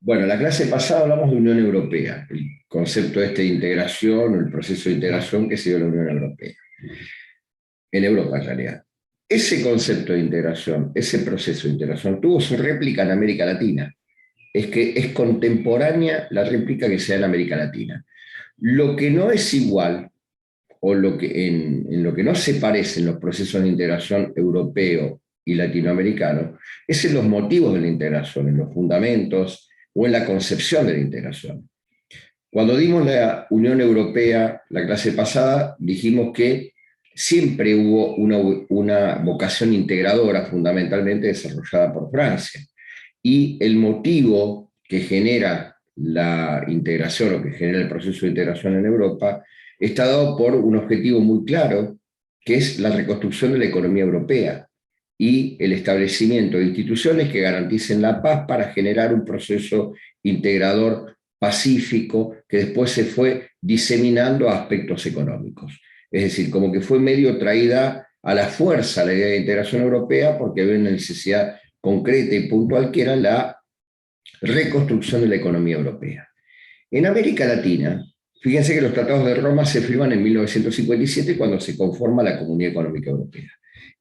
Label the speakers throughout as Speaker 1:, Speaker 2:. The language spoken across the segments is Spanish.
Speaker 1: Bueno, la clase pasada hablamos de Unión Europea, el concepto este de integración, o el proceso de integración que se dio en la Unión Europea, en Europa en realidad. Ese concepto de integración, ese proceso de integración, tuvo su réplica en América Latina. Es que es contemporánea la réplica que se da en América Latina. Lo que no es igual, o en lo que no se parecen los procesos de integración europeo y latinoamericano, es en los motivos de la integración, en los fundamentos o en la concepción de la integración. Cuando dimos la Unión Europea la clase pasada, dijimos que siempre hubo una vocación integradora fundamentalmente desarrollada por Francia. Y el motivo que genera la integración o que genera el proceso de integración en Europa está dado por un objetivo muy claro, que es la reconstrucción de la economía europea y el establecimiento de instituciones que garanticen la paz para generar un proceso integrador pacífico que después se fue diseminando a aspectos económicos. Es decir, como que fue medio traída a la fuerza la idea de integración europea porque había una necesidad concreta y puntual que era la reconstrucción de la economía europea. En América Latina, fíjense que los tratados de Roma se firman en 1957 cuando se conforma la Comunidad Económica Europea.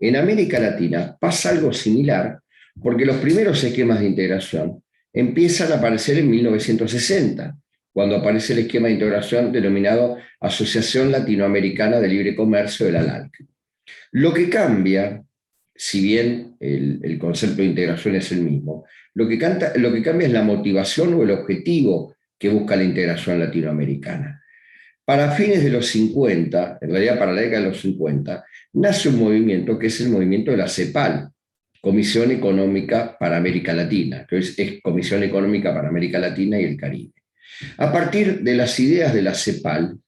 Speaker 1: En América Latina pasa algo similar porque los primeros esquemas de integración empiezan a aparecer en 1960, cuando aparece el esquema de integración denominado Asociación Latinoamericana de Libre Comercio de la ALALC. Lo que cambia, si bien el concepto de integración es el mismo, lo que cambia es la motivación o el objetivo que busca la integración latinoamericana. Para fines de los 50, en realidad para la década de los 50, nace un movimiento que es el movimiento de la CEPAL, Comisión Económica para América Latina, que es Comisión Económica para América Latina y el Caribe. A partir de las ideas de la CEPAL,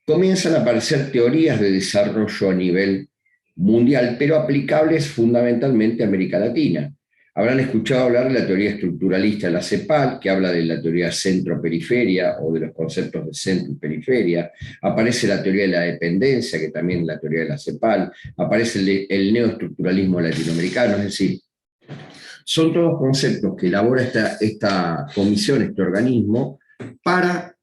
Speaker 1: comienzan a aparecer teorías de desarrollo a nivel mundial, pero aplicables fundamentalmente a América Latina. Habrán escuchado hablar de la teoría estructuralista de la CEPAL, que habla de la teoría centro-periferia o de los conceptos de centro y periferia. Aparece la teoría de la dependencia, que también es la teoría de la CEPAL. Aparece el neoestructuralismo latinoamericano, es decir, son todos conceptos que elabora esta comisión, este organismo, para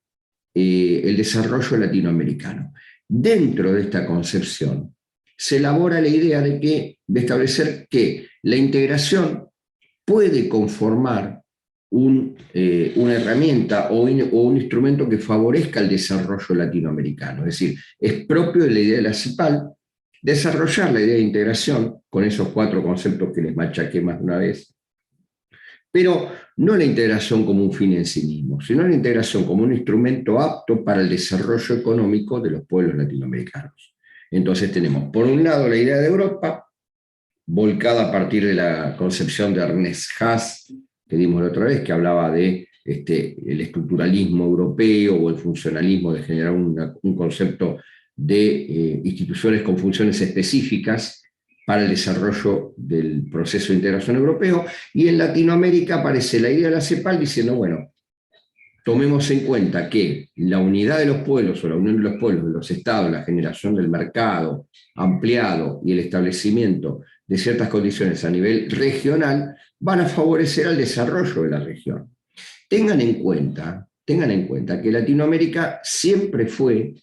Speaker 1: el desarrollo latinoamericano. Dentro de esta concepción se elabora la idea de establecer que la integración puede conformar una herramienta o un instrumento que favorezca el desarrollo latinoamericano. Es decir, es propio de la idea de la CEPAL desarrollar la idea de integración con esos cuatro conceptos que les machaqué más de una vez, pero no la integración como un fin en sí mismo, sino la integración como un instrumento apto para el desarrollo económico de los pueblos latinoamericanos. Entonces tenemos, por un lado, la idea de Europa, volcada a partir de la concepción de Ernest Haas, que dimos la otra vez, que hablaba de el estructuralismo europeo o el funcionalismo, de generar un concepto de instituciones con funciones específicas para el desarrollo del proceso de integración europeo, y en Latinoamérica aparece la idea de la CEPAL diciendo, bueno, tomemos en cuenta que la unidad de los pueblos o la unión de los pueblos, de los estados, la generación del mercado ampliado y el establecimiento de ciertas condiciones a nivel regional van a favorecer al desarrollo de la región. Tengan en cuenta que Latinoamérica siempre fue,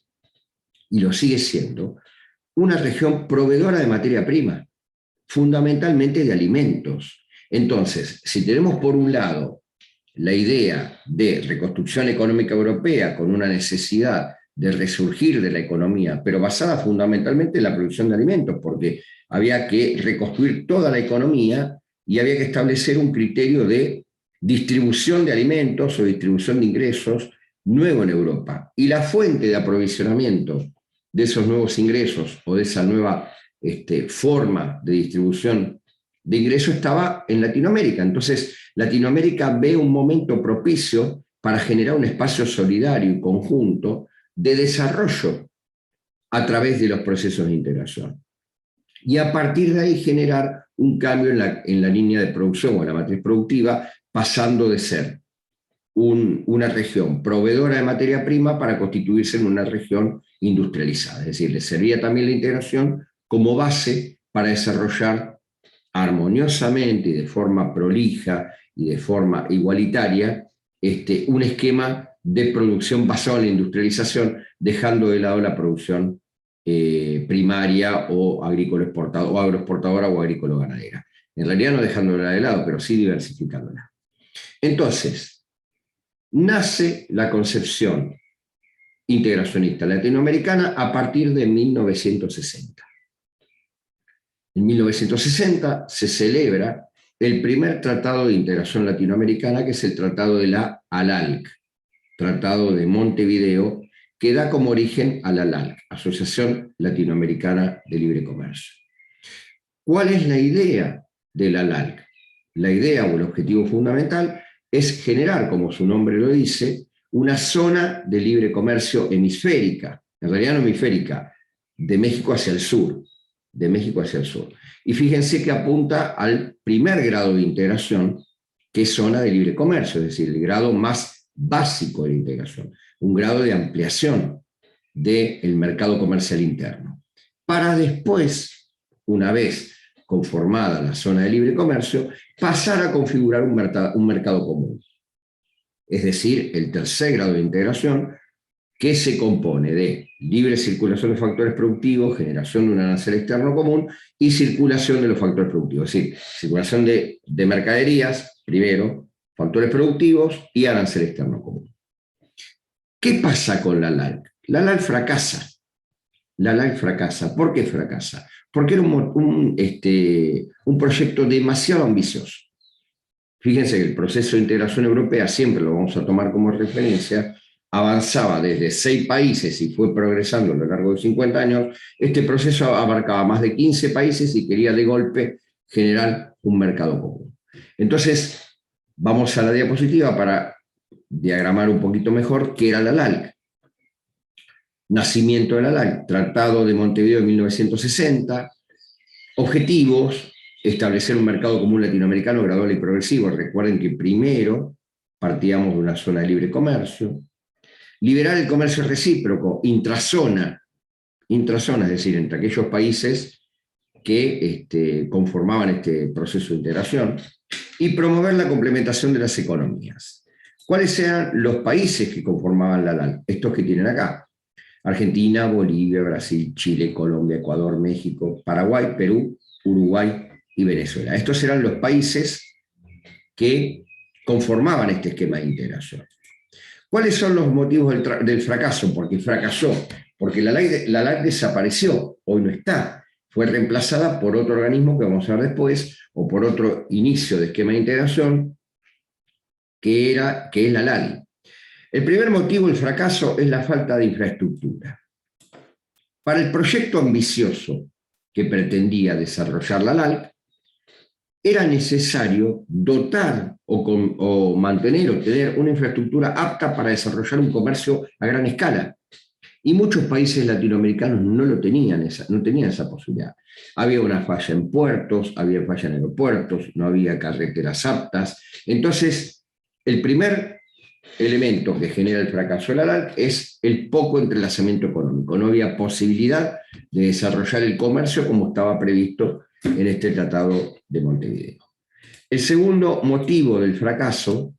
Speaker 1: y lo sigue siendo, una región proveedora de materia prima, fundamentalmente de alimentos. Entonces, si tenemos por un lado la idea de reconstrucción económica europea con una necesidad de resurgir de la economía, pero basada fundamentalmente en la producción de alimentos, porque había que reconstruir toda la economía y había que establecer un criterio de distribución de alimentos o distribución de ingresos nuevo en Europa. Y la fuente de aprovisionamiento de esos nuevos ingresos o de esa nueva forma de distribución de ingresos estaba en Latinoamérica. Entonces, Latinoamérica ve un momento propicio para generar un espacio solidario y conjunto de desarrollo a través de los procesos de integración. Y a partir de ahí generar un cambio en la línea de producción o en la matriz productiva, pasando de ser una región proveedora de materia prima para constituirse en una región industrializada. Es decir, le servía también la integración como base para desarrollar armoniosamente y de forma prolija y de forma igualitaria un esquema de producción basado en la industrialización, dejando de lado la producción primaria o agrícola exportadora, o agroexportadora o agrícola ganadera. En realidad no dejándola de lado, pero sí diversificándola. Entonces, nace la concepción integracionista latinoamericana a partir de 1960. En 1960 se celebra el primer tratado de integración latinoamericana, que es el Tratado de la ALALC, Tratado de Montevideo, que da como origen a la ALALC, Asociación Latinoamericana de Libre Comercio. ¿Cuál es la idea de la ALALC? La idea o el objetivo fundamental es generar, como su nombre lo dice, una zona de libre comercio hemisférica, en realidad no hemisférica, de México hacia el sur, de México hacia el sur. Y fíjense que apunta al primer grado de integración, que es zona de libre comercio, es decir, el grado más básico de la integración, un grado de ampliación del mercado comercial interno. Para después, una vez conformada la zona de libre comercio, pasar a configurar un mercado común. Es decir, el tercer grado de integración, que se compone de libre circulación de factores productivos, generación de un arancel externo común y circulación de los factores productivos. Es decir, circulación de mercaderías, primero, factores productivos y arancel externo común. ¿Qué pasa con la ALALC? La ALALC fracasa. La ALALC fracasa. ¿Por qué fracasa? Porque era un proyecto demasiado ambicioso. Fíjense que el proceso de integración europea, siempre lo vamos a tomar como referencia, avanzaba desde 6 países y fue progresando a lo largo de 50 años. Este proceso abarcaba más de 15 países y quería de golpe generar un mercado común. Entonces, vamos a la diapositiva para diagramar un poquito mejor qué era la ALALC. Nacimiento de la ALALC, Tratado de Montevideo de 1960, objetivos: establecer un mercado común latinoamericano gradual y progresivo. Recuerden que primero partíamos de una zona de libre comercio. Liberar el comercio recíproco, intrazona, es decir, entre aquellos países que conformaban este proceso de integración. Y promover la complementación de las economías. ¿Cuáles eran los países que conformaban la ALALC? Estos que tienen acá: Argentina, Bolivia, Brasil, Chile, Colombia, Ecuador, México, Paraguay, Perú, Uruguay y Venezuela. Estos eran los países que conformaban este esquema de integración. ¿Cuáles son los motivos del fracaso? Porque fracasó, porque la ALALC desapareció, hoy no está, fue reemplazada por otro organismo que vamos a ver después, o por otro inicio de esquema de integración, que es la LALI. El primer motivo del fracaso es la falta de infraestructura. Para el proyecto ambicioso que pretendía desarrollar la LALC, era necesario dotar o mantener o tener una infraestructura apta para desarrollar un comercio a gran escala. Y muchos países latinoamericanos no tenían esa posibilidad. Había una falla en puertos, había falla en aeropuertos, no había carreteras aptas. Entonces, el primer elemento que genera el fracaso de la LALC es el poco entrelazamiento económico. No había posibilidad de desarrollar el comercio como estaba previsto en este Tratado de Montevideo. El segundo motivo del fracaso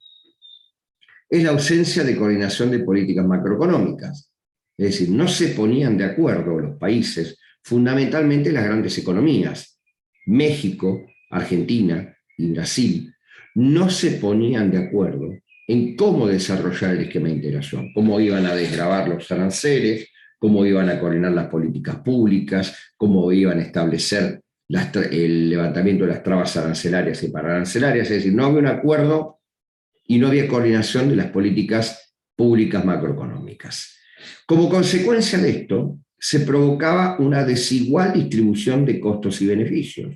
Speaker 1: es la ausencia de coordinación de políticas macroeconómicas. Es decir, no se ponían de acuerdo los países, fundamentalmente las grandes economías, México, Argentina y Brasil, no se ponían de acuerdo en cómo desarrollar el esquema de integración, cómo iban a desgravar los aranceles, cómo iban a coordinar las políticas públicas, cómo iban a establecer el levantamiento de las trabas arancelarias y pararancelarias. Es decir, no había un acuerdo y no había coordinación de las políticas públicas macroeconómicas. Como consecuencia de esto, se provocaba una desigual distribución de costos y beneficios.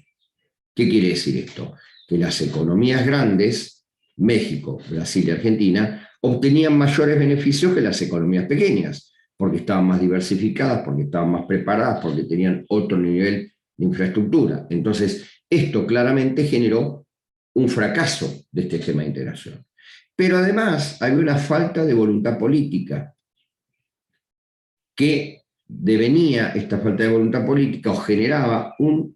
Speaker 1: ¿Qué quiere decir esto? Que las economías grandes, México, Brasil y Argentina, obtenían mayores beneficios que las economías pequeñas, porque estaban más diversificadas, porque estaban más preparadas, porque tenían otro nivel de infraestructura. Entonces, esto claramente generó un fracaso de este esquema de integración. Pero además había una falta de voluntad política, que devenía esta falta de voluntad política o generaba un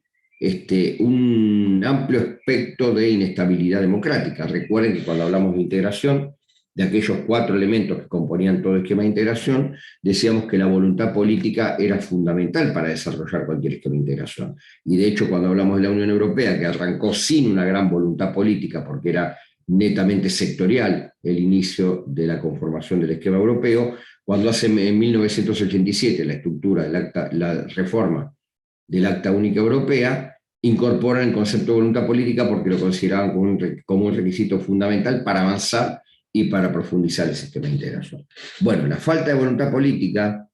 Speaker 1: amplio espectro de inestabilidad democrática. Recuerden que cuando hablamos de integración, de aquellos 4 elementos que componían todo el esquema de integración, decíamos que la voluntad política era fundamental para desarrollar cualquier esquema de integración. Y de hecho, cuando hablamos de la Unión Europea, que arrancó sin una gran voluntad política, porque era netamente sectorial el inicio de la conformación del esquema europeo, cuando hace en 1987 la estructura del acta, la reforma del Acta Única Europea, incorporan el concepto de voluntad política porque lo consideraban como un requisito fundamental para avanzar y para profundizar el sistema de integración. Bueno, la falta de voluntad política,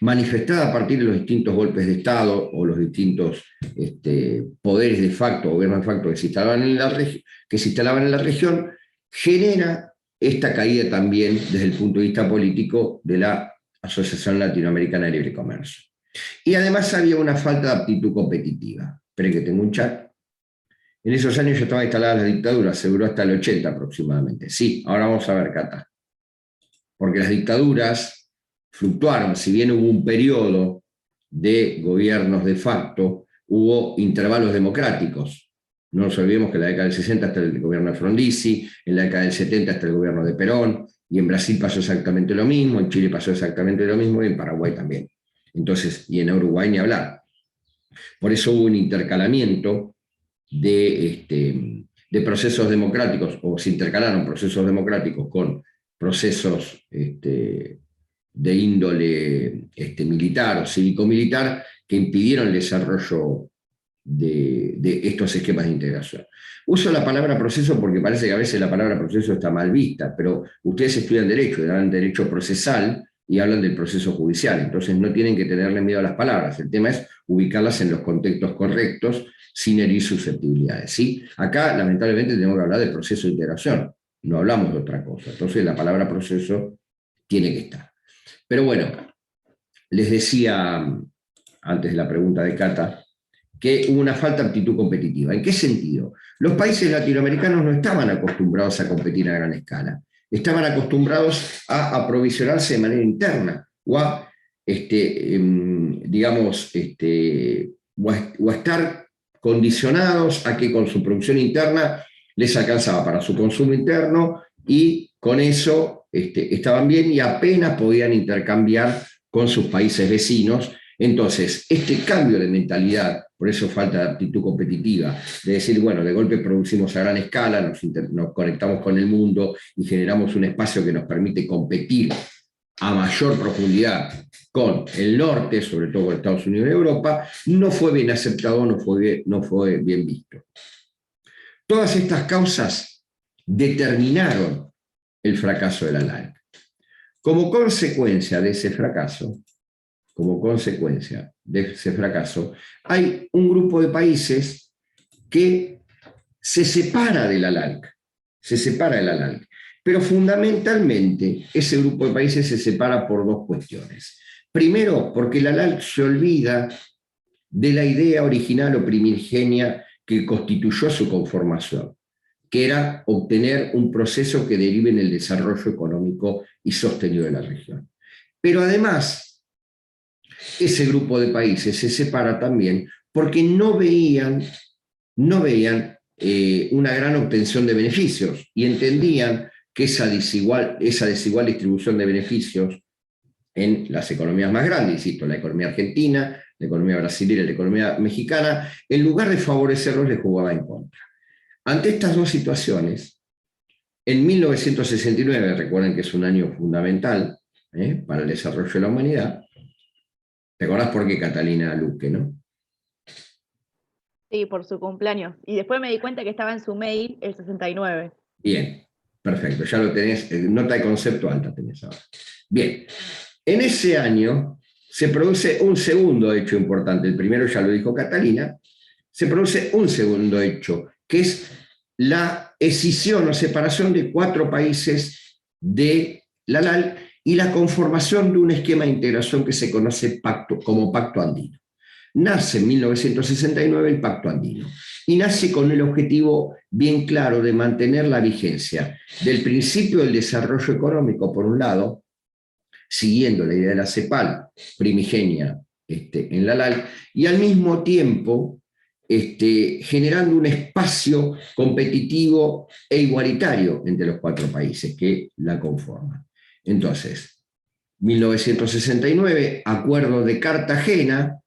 Speaker 1: manifestada a partir de los distintos golpes de Estado o los distintos poderes de facto, gobiernos de facto que se instalaban en la región, genera esta caída también desde el punto de vista político de la Asociación Latinoamericana de Libre Comercio. Y además había una falta de aptitud competitiva. Esperen que tengo un chat. En esos años ya estaban instaladas las dictaduras, se duró hasta el 80 aproximadamente. Sí, ahora vamos a ver, Cata. Porque las dictaduras fluctuaron, si bien hubo un periodo de gobiernos de facto, hubo intervalos democráticos. No nos olvidemos que en la década del 60 hasta el gobierno de Frondizi, en la década del 70 hasta el gobierno de Perón, y en Brasil pasó exactamente lo mismo, en Chile pasó exactamente lo mismo, y en Paraguay también. Entonces, y en Uruguay ni hablar. Por eso hubo un intercalamiento de procesos democráticos, o se intercalaron procesos democráticos con procesos de índole militar o cívico-militar que impidieron el desarrollo de estos esquemas de integración. Uso la palabra proceso porque parece que a veces la palabra proceso está mal vista, pero ustedes estudian derecho, dan derecho procesal y hablan del proceso judicial, entonces no tienen que tenerle miedo a las palabras, el tema es ubicarlas en los contextos correctos sin herir susceptibilidades. ¿Sí? Acá, lamentablemente, tenemos que hablar del proceso de integración, no hablamos de otra cosa, entonces la palabra proceso tiene que estar. Pero bueno, les decía antes de la pregunta de Cata, que hubo una falta de aptitud competitiva. ¿En qué sentido? Los países latinoamericanos no estaban acostumbrados a competir a gran escala, estaban acostumbrados a aprovisionarse de manera interna o a, o a estar condicionados a que con su producción interna les alcanzaba para su consumo interno y con eso estaban bien y apenas podían intercambiar con sus países vecinos. Entonces, este cambio de mentalidad, por eso falta de aptitud competitiva, de decir, bueno, de golpe producimos a gran escala, nos conectamos con el mundo y generamos un espacio que nos permite competir a mayor profundidad con el norte, sobre todo con Estados Unidos y Europa, no fue bien aceptado, no fue bien visto. Todas estas causas determinaron el fracaso de la LALC. Como consecuencia de ese fracaso, hay un grupo de países que se separa de la LALC, pero fundamentalmente ese grupo de países se separa por dos cuestiones. Primero, porque la LALC se olvida de la idea original o primigenia que constituyó su conformación, que era obtener un proceso que derive en el desarrollo económico y sostenido de la región. Pero además, ese grupo de países se separa también porque no veían una gran obtención de beneficios y entendían que esa desigual distribución de beneficios en las economías más grandes, insisto, la economía argentina, la economía brasileña, la economía mexicana, en lugar de favorecerlos, les jugaba en contra. Ante estas dos situaciones, en 1969, recuerden que es un año fundamental para el desarrollo de la humanidad. ¿Te acordás por qué Catalina Luque, no?
Speaker 2: Sí, por su cumpleaños. Y después me di cuenta que estaba en su mail el 69.
Speaker 1: Bien, perfecto, ya lo tenés, nota de concepto alta tenés ahora. Bien, en ese año se produce un segundo hecho importante, el primero ya lo dijo Catalina, se produce un segundo hecho, que es la escisión o separación de 4 países de la LALC y la conformación de un esquema de integración que se conoce como Pacto Andino. Nace en 1969 el Pacto Andino y nace con el objetivo bien claro de mantener la vigencia del principio del desarrollo económico, por un lado, siguiendo la idea de la CEPAL primigenia en la LALC, y al mismo tiempo generando un espacio competitivo e igualitario entre los 4 países que la conforman. Entonces, 1969, Acuerdo de Cartagena,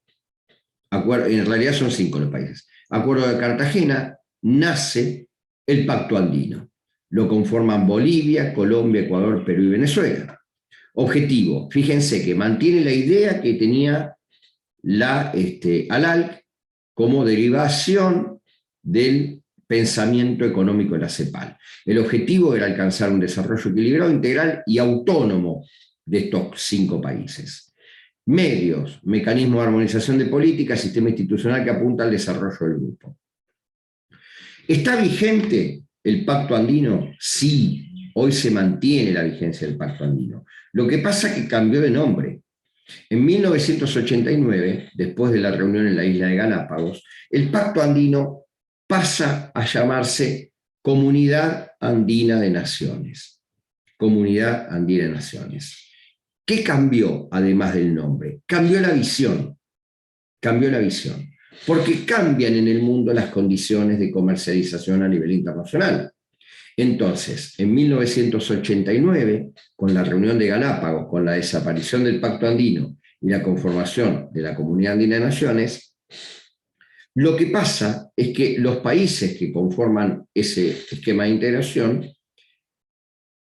Speaker 1: en realidad son 5 los países. Acuerdo de Cartagena, nace el Pacto Andino. Lo conforman Bolivia, Colombia, Ecuador, Perú y Venezuela. Objetivo, fíjense que mantiene la idea que tenía la ALALC como derivación del pensamiento económico de la CEPAL. El objetivo era alcanzar un desarrollo equilibrado, integral y autónomo de estos 5 países. Medios, mecanismo de armonización de políticas, sistema institucional que apunta al desarrollo del grupo. ¿Está vigente el Pacto Andino? Sí, hoy se mantiene la vigencia del Pacto Andino. Lo que pasa es que cambió de nombre. En 1989, después de la reunión en la isla de Galápagos, el Pacto Andino pasa a llamarse Comunidad Andina de Naciones. Comunidad Andina de Naciones. ¿Qué cambió además del nombre? Cambió la visión. Cambió la visión. Porque cambian en el mundo las condiciones de comercialización a nivel internacional. Entonces, en 1989, con la reunión de Galápagos, con la desaparición del Pacto Andino y la conformación de la Comunidad Andina de Naciones, lo que pasa es que los países que conforman ese esquema de integración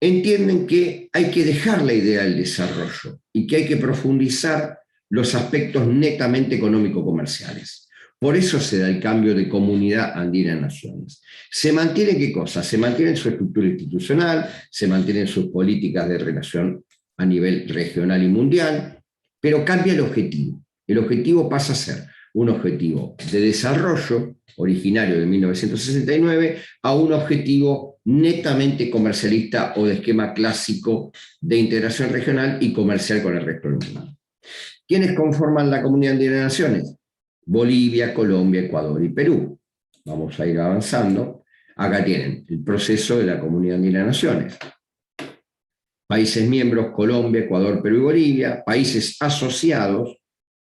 Speaker 1: entienden que hay que dejar la idea del desarrollo y que hay que profundizar los aspectos netamente económico-comerciales. Por eso se da el cambio de Comunidad Andina de Naciones. ¿Se mantiene qué cosa? Se mantiene su estructura institucional, se mantienen sus políticas de relación a nivel regional y mundial, pero cambia el objetivo. El objetivo pasa a ser un objetivo de desarrollo originario de 1969 a un objetivo netamente comercialista o de esquema clásico de integración regional y comercial con el resto del mundo. ¿Quiénes conforman la Comunidad Andina de Naciones? Bolivia, Colombia, Ecuador y Perú. Vamos a ir avanzando. Acá tienen el proceso de la Comunidad Andina de Naciones. Países miembros, Colombia, Ecuador, Perú y Bolivia. Países asociados,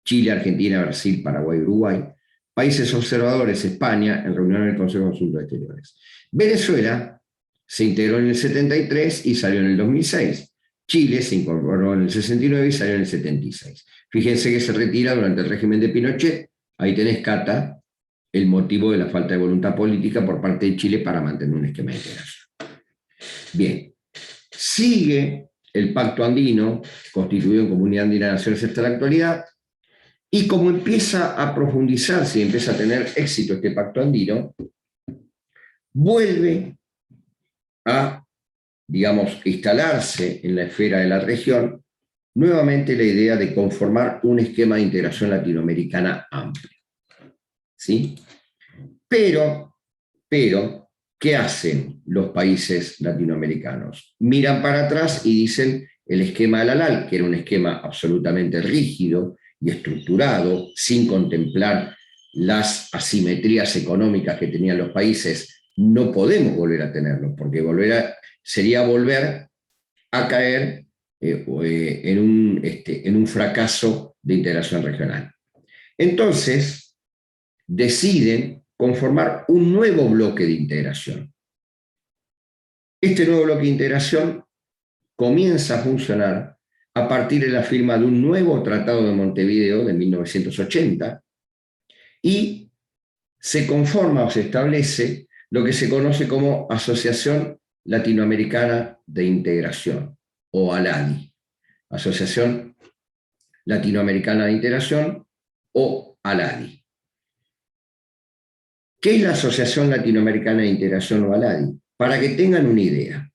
Speaker 1: Chile, Argentina, Brasil, Paraguay y Uruguay. Países observadores, España, en reunión del Consejo de Asuntos Exteriores. Venezuela se integró en el 73 y salió en el 2006. Chile se incorporó en el 69 y salió en el 76. Fíjense que se retira durante el régimen de Pinochet. Ahí tenés, Cata, el motivo de la falta de voluntad política por parte de Chile para mantener un esquema de integración. Bien, sigue el Pacto Andino, constituido en Comunidad Andina de Naciones hasta la actualidad, y como empieza a profundizarse y empieza a tener éxito este Pacto Andino, vuelve a, digamos, instalarse en la esfera de la región nuevamente la idea de conformar un esquema de integración latinoamericana amplio. ¿Sí? Pero, ¿qué hacen los países latinoamericanos? Miran para atrás y dicen el esquema de la LAL, que era un esquema absolutamente rígido y estructurado, sin contemplar las asimetrías económicas que tenían los países, no podemos volver a tenerlo, porque sería volver a caer en un fracaso de integración regional. Entonces, deciden conformar un nuevo bloque de integración. Este nuevo bloque de integración comienza a funcionar a partir de la firma de un nuevo Tratado de Montevideo de 1980 y se conforma o se establece lo que se conoce como Asociación Latinoamericana de Integración, o ALADI, Asociación Latinoamericana de Integración, o ALADI. ¿Qué es la Asociación Latinoamericana de Integración, o ALADI? Para que tengan una idea.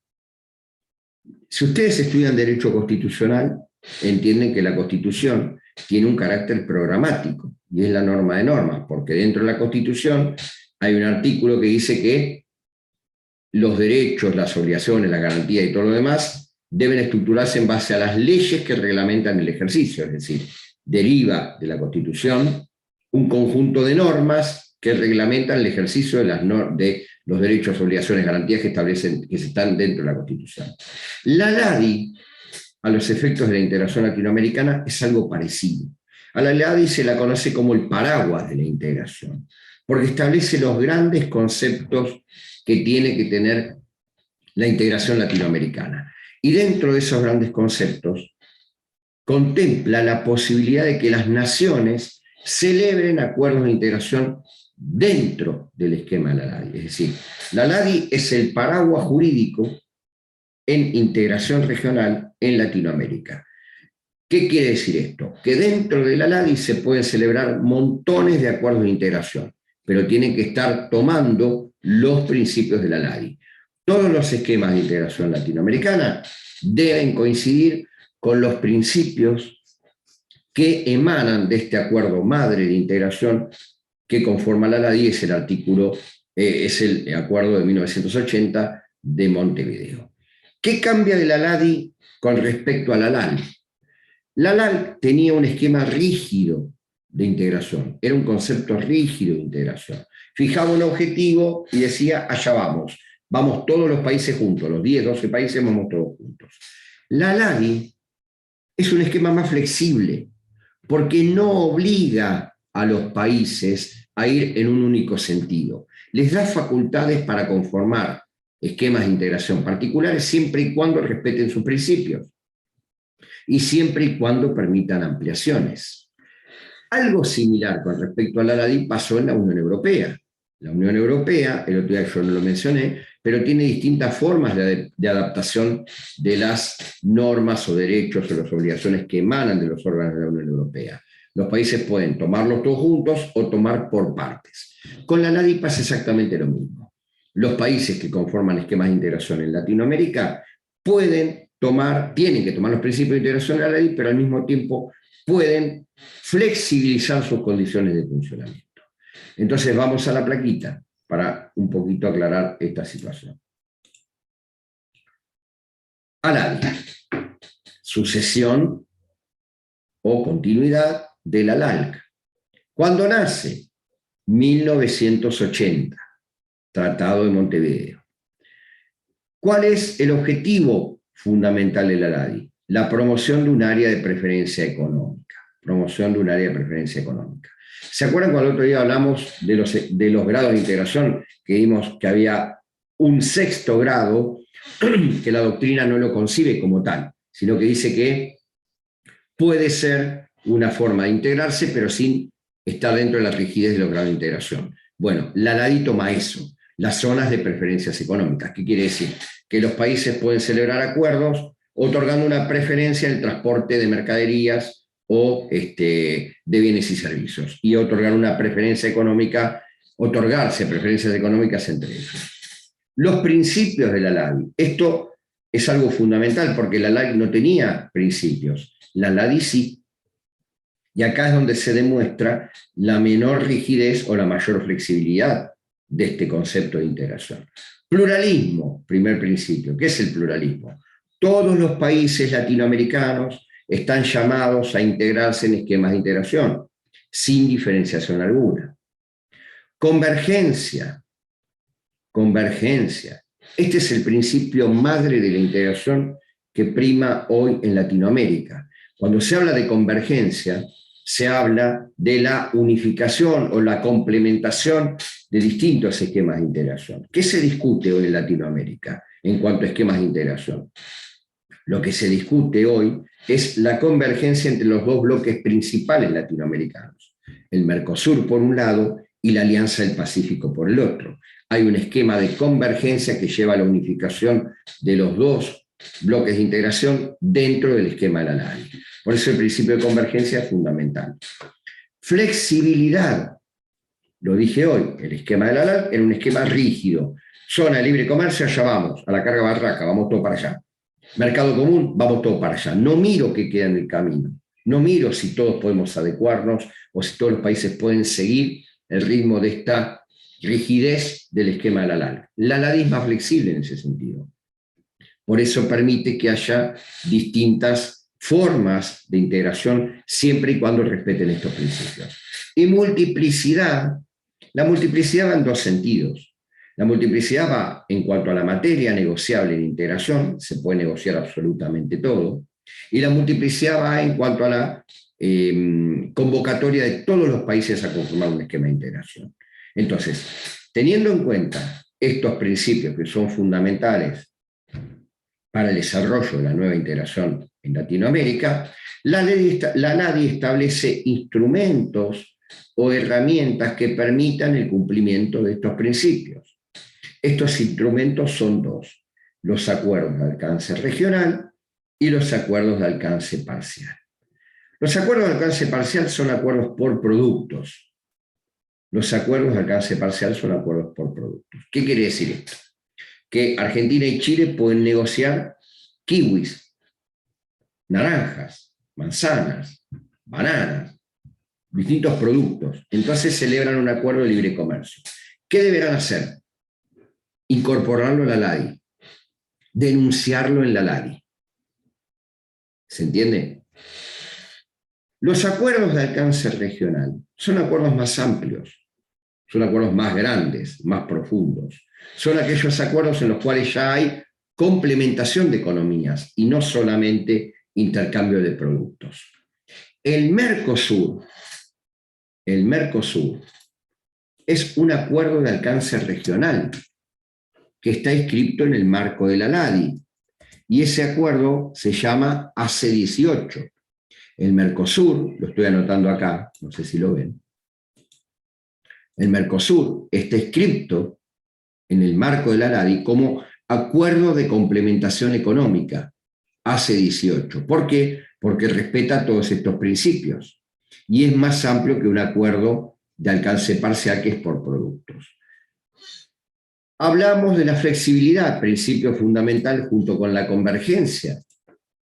Speaker 1: Si ustedes estudian Derecho Constitucional, entienden que la Constitución tiene un carácter programático, y es la norma de normas, porque dentro de la Constitución hay un artículo que dice que los derechos, las obligaciones, la garantía y todo lo demás deben estructurarse en base a las leyes que reglamentan el ejercicio, es decir, deriva de la Constitución un conjunto de normas que reglamentan el ejercicio de los derechos, obligaciones, garantías que están dentro de la Constitución. La LADI, a los efectos de la integración latinoamericana, es algo parecido. A la LADI se la conoce como el paraguas de la integración, porque establece los grandes conceptos que tiene que tener la integración latinoamericana. Y dentro de esos grandes conceptos, contempla la posibilidad de que las naciones celebren acuerdos de integración dentro del esquema de la LADI. Es decir, la LADI es el paraguas jurídico en integración regional en Latinoamérica. ¿Qué quiere decir esto? Que dentro de la LADI se pueden celebrar montones de acuerdos de integración, pero tienen que estar tomando los principios de la LADI. Todos los esquemas de integración latinoamericana deben coincidir con los principios que emanan de este acuerdo madre de integración que conforma la LADI, es el artículo, es el acuerdo de 1980 de Montevideo. ¿Qué cambia de la LADI con respecto a la LAL? La LAL tenía un esquema rígido de integración, era un concepto rígido de integración. Fijaba un objetivo y decía, allá vamos, vamos todos los países juntos, los 10, 12 países vamos todos juntos. La LADI es un esquema más flexible, porque no obliga a los países a ir en un único sentido. Les da facultades para conformar esquemas de integración particulares siempre y cuando respeten sus principios y siempre y cuando permitan ampliaciones. Algo similar con respecto a la LADI pasó en la Unión Europea. La Unión Europea, el otro día yo no lo mencioné, pero tiene distintas formas de adaptación de las normas o derechos o las obligaciones que emanan de los órganos de la Unión Europea. Los países pueden tomarlos todos juntos o tomar por partes. Con la LADI pasa exactamente lo mismo. Los países que conforman esquemas de integración en Latinoamérica tienen que tomar los principios de integración de la LADI, pero al mismo tiempo pueden flexibilizar sus condiciones de funcionamiento. Entonces vamos a la plaquita para un poquito aclarar esta situación. LADI, sucesión o continuidad de la LALC. ¿Cuándo nace? 1980, Tratado de Montevideo. ¿Cuál es el objetivo fundamental de la LADI? La promoción de un área de preferencia económica. Promoción de un área de preferencia económica. ¿Se acuerdan cuando el otro día hablamos de los grados de integración? Que vimos que había un sexto grado que la doctrina no lo concibe como tal, sino que dice que puede ser una forma de integrarse, pero sin estar dentro de la rigidez de los grados de integración. Bueno, la LADI toma eso, las zonas de preferencias económicas. ¿Qué quiere decir? Que los países pueden celebrar acuerdos otorgando una preferencia en el transporte de mercaderías o de bienes y servicios, y otorgar una preferencia económica, otorgarse preferencias económicas entre ellos. Los principios de la LADI. Esto es algo fundamental porque la LADI no tenía principios, la LADI sí. Y acá es donde se demuestra la menor rigidez o la mayor flexibilidad de este concepto de integración. Pluralismo, primer principio. ¿Qué es el pluralismo? Todos los países latinoamericanos están llamados a integrarse en esquemas de integración, sin diferenciación alguna. Convergencia. Convergencia. Este es el principio madre de la integración que prima hoy en Latinoamérica. Cuando se habla de convergencia, se habla de la unificación o la complementación de distintos esquemas de integración. ¿Qué se discute hoy en Latinoamérica en cuanto a esquemas de integración? Lo que se discute hoy es la convergencia entre los dos bloques principales latinoamericanos, el Mercosur por un lado y la Alianza del Pacífico por el otro. Hay un esquema de convergencia que lleva a la unificación de los dos bloques de integración dentro del esquema de la LADI. Por eso el principio de convergencia es fundamental. Flexibilidad. Lo dije hoy, el esquema de la LADI era un esquema rígido. Zona de libre comercio, allá vamos, a la carga barraca, vamos todo para allá. Mercado común, vamos todo para allá. No miro qué queda en el camino. No miro si todos podemos adecuarnos o si todos los países pueden seguir el ritmo de esta rigidez del esquema de la LADI. La LADI es más flexible en ese sentido. Por eso permite que haya distintas formas de integración siempre y cuando respeten estos principios. Y multiplicidad. La multiplicidad va en dos sentidos. La multiplicidad va en cuanto a la materia negociable en integración, se puede negociar absolutamente todo, y la multiplicidad va en cuanto a la convocatoria de todos los países a conformar un esquema de integración. Entonces, teniendo en cuenta estos principios que son fundamentales para el desarrollo de la nueva integración en Latinoamérica, la LADI establece instrumentos o herramientas que permitan el cumplimiento de estos principios. Estos instrumentos son dos: los acuerdos de alcance regional y los acuerdos de alcance parcial. Los acuerdos de alcance parcial son acuerdos por productos. Los acuerdos de alcance parcial son acuerdos por productos. ¿Qué quiere decir esto? Que Argentina y Chile pueden negociar kiwis, naranjas, manzanas, bananas, distintos productos. Entonces celebran un acuerdo de libre comercio. ¿Qué deberán hacer? Incorporarlo a la LADI, denunciarlo en la LADI. ¿Se entiende? Los acuerdos de alcance regional son acuerdos más amplios, son acuerdos más grandes, más profundos. Son aquellos acuerdos en los cuales ya hay complementación de economías y no solamente intercambio de productos. El Mercosur es un acuerdo de alcance regional que está inscrito en el marco de la LADI, y ese acuerdo se llama AC18. El Mercosur, lo estoy anotando acá, no sé si lo ven, el Mercosur está inscrito en el marco de la LADI como Acuerdo de Complementación Económica, AC18. ¿Por qué? Porque respeta todos estos principios y es más amplio que un acuerdo de alcance parcial que es por productos. Hablamos de la flexibilidad, principio fundamental junto con la convergencia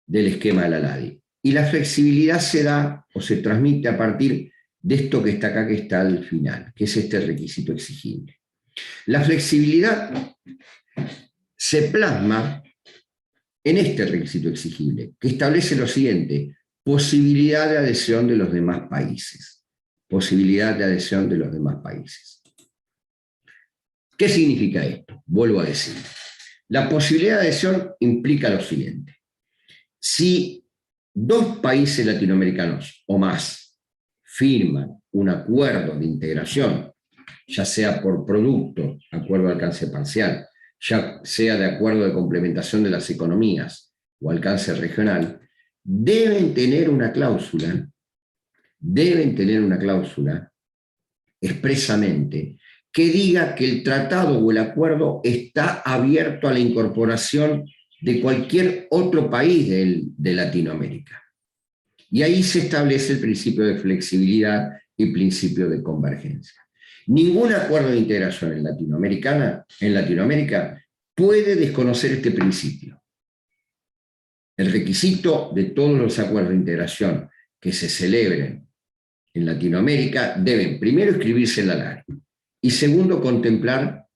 Speaker 1: del esquema de la LADI. Y la flexibilidad se da o se transmite a partir de esto que está acá, que está al final, que es este requisito exigible. La flexibilidad se plasma en este requisito exigible, que establece lo siguiente: posibilidad de adhesión de los demás países. Posibilidad de adhesión de los demás países. ¿Qué significa esto? Vuelvo a decir. La posibilidad de adhesión implica lo siguiente: si dos países latinoamericanos o más firman un acuerdo de integración, ya sea por producto, acuerdo de alcance parcial, ya sea de acuerdo de complementación de las economías o alcance regional, deben tener una cláusula expresamente que diga que el tratado o el acuerdo está abierto a la incorporación de cualquier otro país de Latinoamérica. Y ahí se establece el principio de flexibilidad y principio de convergencia. Ningún acuerdo de integración en Latinoamérica puede desconocer este principio. El requisito de todos los acuerdos de integración que se celebren en Latinoamérica deben, primero, inscribirse en la LADI y segundo, contemplar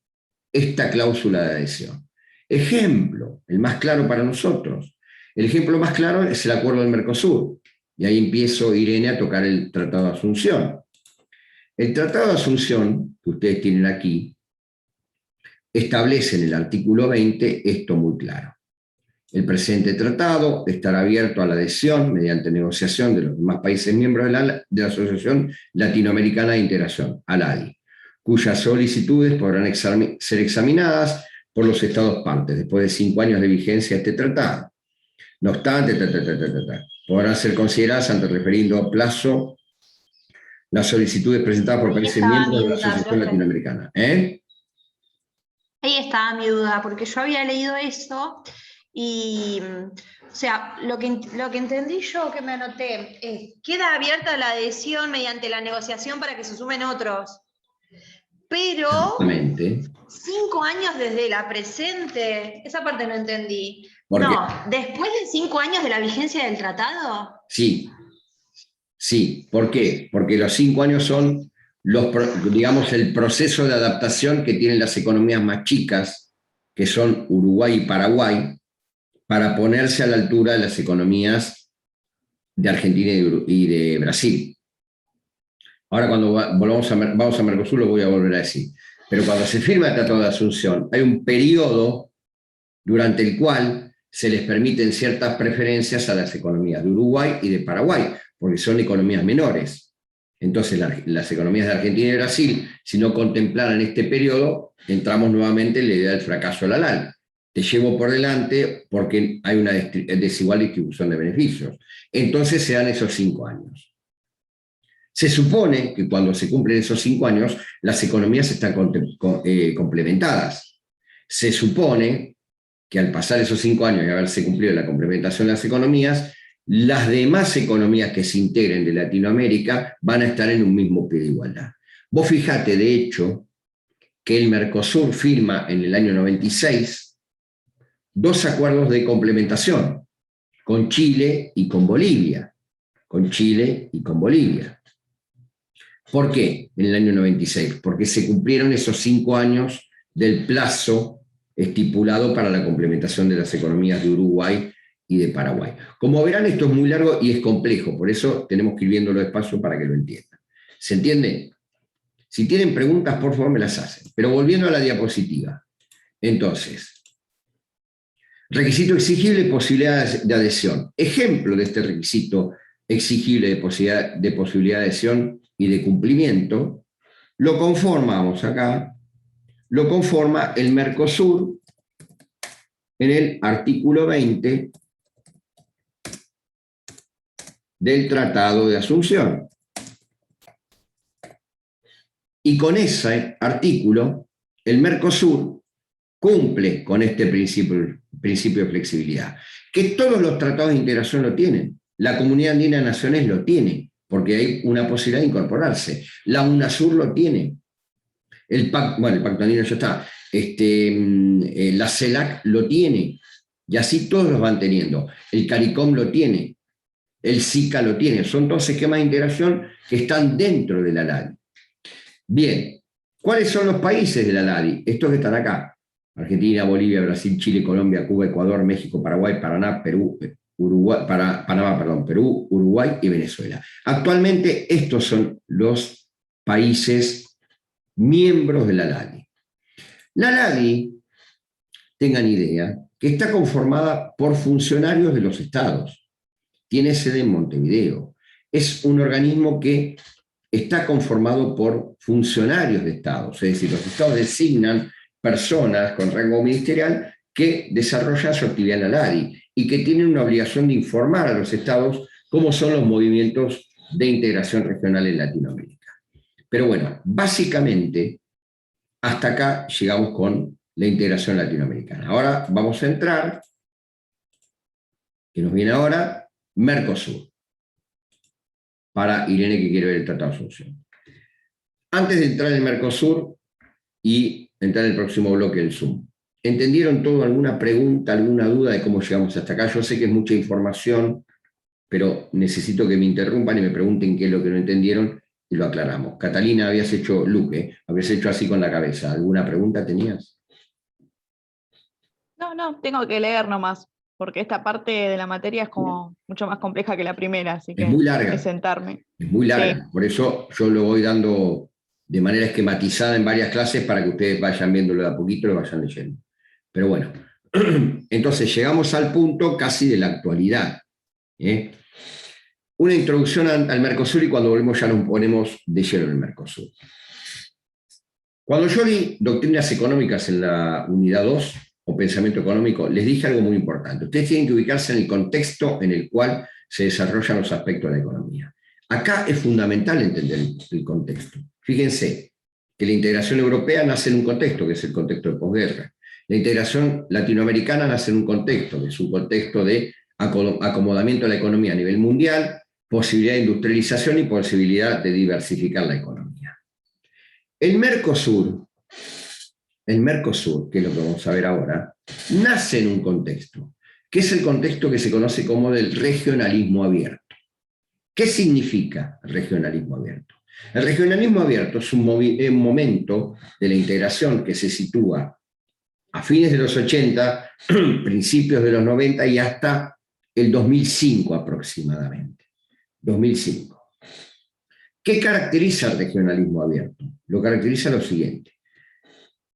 Speaker 1: esta cláusula de adhesión. Ejemplo, el más claro para nosotros. El ejemplo más claro es el acuerdo del Mercosur. Y ahí empiezo, Irene, a tocar el Tratado de Asunción. El Tratado de Asunción, que ustedes tienen aquí, establece en el artículo 20 esto muy claro. El presente tratado estará abierto a la adhesión mediante negociación de los demás países miembros de la Asociación Latinoamericana de Integración, ALADI, cuyas solicitudes podrán ser examinadas por los Estados partes después de 5 años de vigencia de este tratado. No obstante, podrán ser consideradas ante el referido plazo las solicitudes presentadas por países miembros de la Asociación Latinoamericana.
Speaker 3: Ahí estaba mi duda, porque yo había leído eso y, o sea, lo que entendí yo, que me anoté, es: queda abierta la adhesión mediante la negociación para que se sumen otros. Pero 5 años desde la presente, esa parte no entendí. No, ¿después de 5 años de la vigencia del tratado?
Speaker 1: Sí. ¿Por qué? Porque los 5 años son, digamos, el proceso de adaptación que tienen las economías más chicas, que son Uruguay y Paraguay, para ponerse a la altura de las economías de Argentina y de Brasil. Ahora, cuando vamos a Mercosur, lo voy a volver a decir. Pero cuando se firma el Tratado de Asunción, hay un periodo durante el cual se les permiten ciertas preferencias a las economías de Uruguay y de Paraguay, porque son economías menores. Entonces las economías de Argentina y Brasil, si no contemplaran este periodo, entramos nuevamente en la idea del fracaso halal. Te llevo por delante porque hay una desigual distribución de beneficios. Entonces se dan esos 5 años. Se supone que cuando se cumplen esos 5 años, las economías están complementadas. Se supone que al pasar esos 5 años y haberse cumplido la complementación de las economías, las demás economías que se integren de Latinoamérica van a estar en un mismo pie de igualdad. Vos fijate, de hecho, que el Mercosur firma en el año 96 2 acuerdos de complementación con Chile y con Bolivia. Con Chile y con Bolivia. ¿Por qué en el año 96? Porque se cumplieron esos 5 años del plazo estipulado para la complementación de las economías de Uruguay y de Paraguay. Como verán, esto es muy largo y es complejo, por eso tenemos que ir viéndolo despacio para que lo entiendan. ¿Se entiende? Si tienen preguntas, por favor, me las hacen. Pero volviendo a la diapositiva. Entonces, requisito exigible y posibilidad de adhesión. Ejemplo de este requisito exigible de posibilidad de adhesión y de cumplimiento, lo conformamos acá, lo conforma el Mercosur en el artículo 20 del Tratado de Asunción. Y con ese artículo, el Mercosur cumple con este principio de flexibilidad, que todos los tratados de integración lo tienen. La Comunidad Andina de Naciones lo tiene, porque hay una posibilidad de incorporarse. La UNASUR lo tiene. El Pacto Andino ya está. La CELAC lo tiene. Y así todos los van teniendo. El CARICOM lo tiene. El SICA lo tiene. Son todos esquemas de integración que están dentro de la LADI. Bien, ¿cuáles son los países de la LADI? Estos que están acá. Argentina, Bolivia, Brasil, Chile, Colombia, Cuba, Ecuador, México, Paraguay, Paraná, Perú, Perú, Uruguay y Venezuela. Actualmente estos son los países miembros de la LADI. La LADI, tengan idea, que está conformada por funcionarios de los estados. Tiene sede en Montevideo. Es un organismo que está conformado por funcionarios de estados, es decir, los estados designan personas con rango ministerial que desarrollan su actividad en la LADI y que tienen una obligación de informar a los estados cómo son los movimientos de integración regional en Latinoamérica. Pero bueno, básicamente, hasta acá llegamos con la integración latinoamericana. Ahora vamos a entrar, que nos viene ahora, Mercosur. Para Irene, que quiere ver el Tratado de Asunción. Antes de entrar en el Mercosur y entrar en el próximo bloque del Zoom, ¿entendieron todo? ¿Alguna pregunta, alguna duda de cómo llegamos hasta acá? Yo sé que es mucha información, pero necesito que me interrumpan y me pregunten qué es lo que no entendieron y lo aclaramos. Catalina, habías hecho así con la cabeza. ¿Alguna pregunta tenías?
Speaker 2: No, tengo que leer nomás, porque esta parte de la materia es como mucho más compleja que la primera, así que
Speaker 1: Es muy larga.
Speaker 2: hay que sentarme.
Speaker 1: Es muy larga,
Speaker 2: Sí.
Speaker 1: por eso yo lo voy dando de manera esquematizada en varias clases para que ustedes vayan viéndolo de a poquito y lo vayan leyendo. Pero bueno, entonces llegamos al punto casi de la actualidad. Una introducción al Mercosur y cuando volvemos ya nos ponemos de lleno en el Mercosur. Cuando yo di doctrinas económicas en la unidad 2, o pensamiento económico, les dije algo muy importante. Ustedes tienen que ubicarse en el contexto en el cual se desarrollan los aspectos de la economía. Acá es fundamental entender el contexto. Fíjense que la integración europea nace en un contexto, que es el contexto de posguerra. La integración latinoamericana nace en un contexto, que es un contexto de acomodamiento de la economía a nivel mundial, posibilidad de industrialización y posibilidad de diversificar la economía. El Mercosur, que es lo que vamos a ver ahora, nace en un contexto, que es el contexto que se conoce como del regionalismo abierto. ¿Qué significa regionalismo abierto? El regionalismo abierto es un momento de la integración que se sitúa a fines de los 80, principios de los 90 y hasta el 2005 aproximadamente. 2005. ¿Qué caracteriza el regionalismo abierto? Lo caracteriza lo siguiente.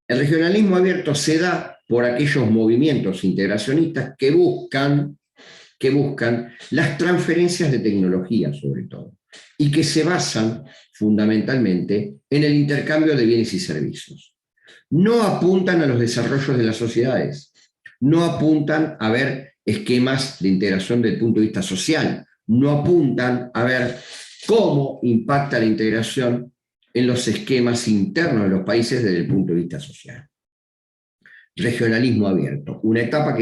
Speaker 1: El regionalismo abierto se da por aquellos movimientos integracionistas que buscan las transferencias de tecnología, sobre todo. y que se basan fundamentalmente en el intercambio de bienes y servicios. No apuntan a los desarrollos de las sociedades, no apuntan a ver esquemas de integración desde el punto de vista social, no apuntan a ver cómo impacta la integración en los esquemas internos de los países desde el punto de vista social. Regionalismo abierto, una etapa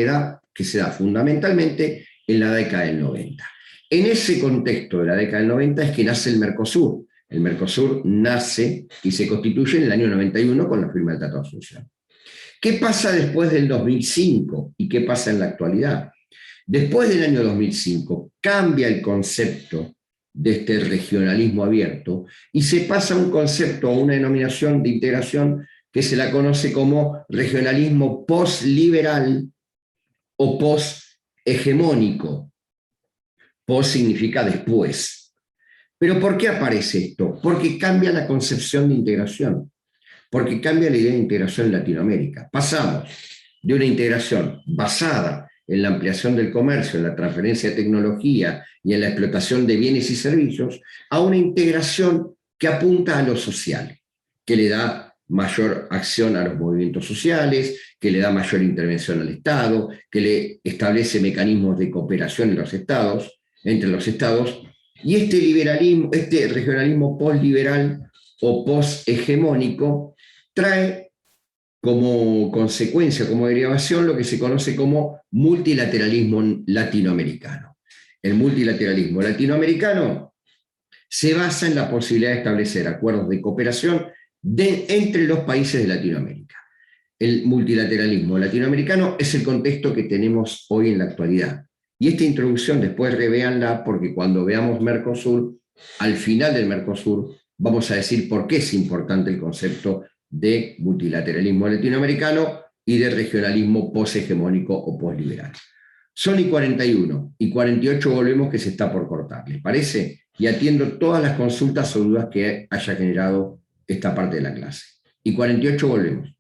Speaker 1: que se da fundamentalmente en la década del 90. En ese contexto de la década del 90 es que nace el Mercosur. El Mercosur nace y se constituye en el año 91 con la firma del Tratado de Asunción. ¿Qué pasa después del 2005 y qué pasa en la actualidad? Después del año 2005 cambia el concepto de este regionalismo abierto y se pasa a un concepto, a una denominación de integración que se la conoce como regionalismo postliberal o poshegemónico. Post significa después. ¿Pero por qué aparece esto? Porque cambia la concepción de integración, porque cambia la idea de integración en Latinoamérica. Pasamos de una integración basada en la ampliación del comercio, en la transferencia de tecnología y en la explotación de bienes y servicios, a una integración que apunta a lo social, que le da mayor acción a los movimientos sociales, que le da mayor intervención al Estado, que le establece mecanismos de cooperación en los estados, entre los estados, y este regionalismo postliberal o poshegemónico trae como consecuencia, como derivación, lo que se conoce como multilateralismo latinoamericano. El multilateralismo latinoamericano se basa en la posibilidad de establecer acuerdos de cooperación entre los países de Latinoamérica. El multilateralismo latinoamericano es el contexto que tenemos hoy en la actualidad. Y esta introducción después revéanla porque cuando veamos Mercosur, al final del Mercosur, vamos a decir por qué es importante el concepto de multilateralismo latinoamericano y de regionalismo poshegemónico o posliberal. Son y 41, y 48 volvemos que se está por cortar, ¿les parece? Y atiendo todas las consultas o dudas que haya generado esta parte de la clase. Y 48 volvemos.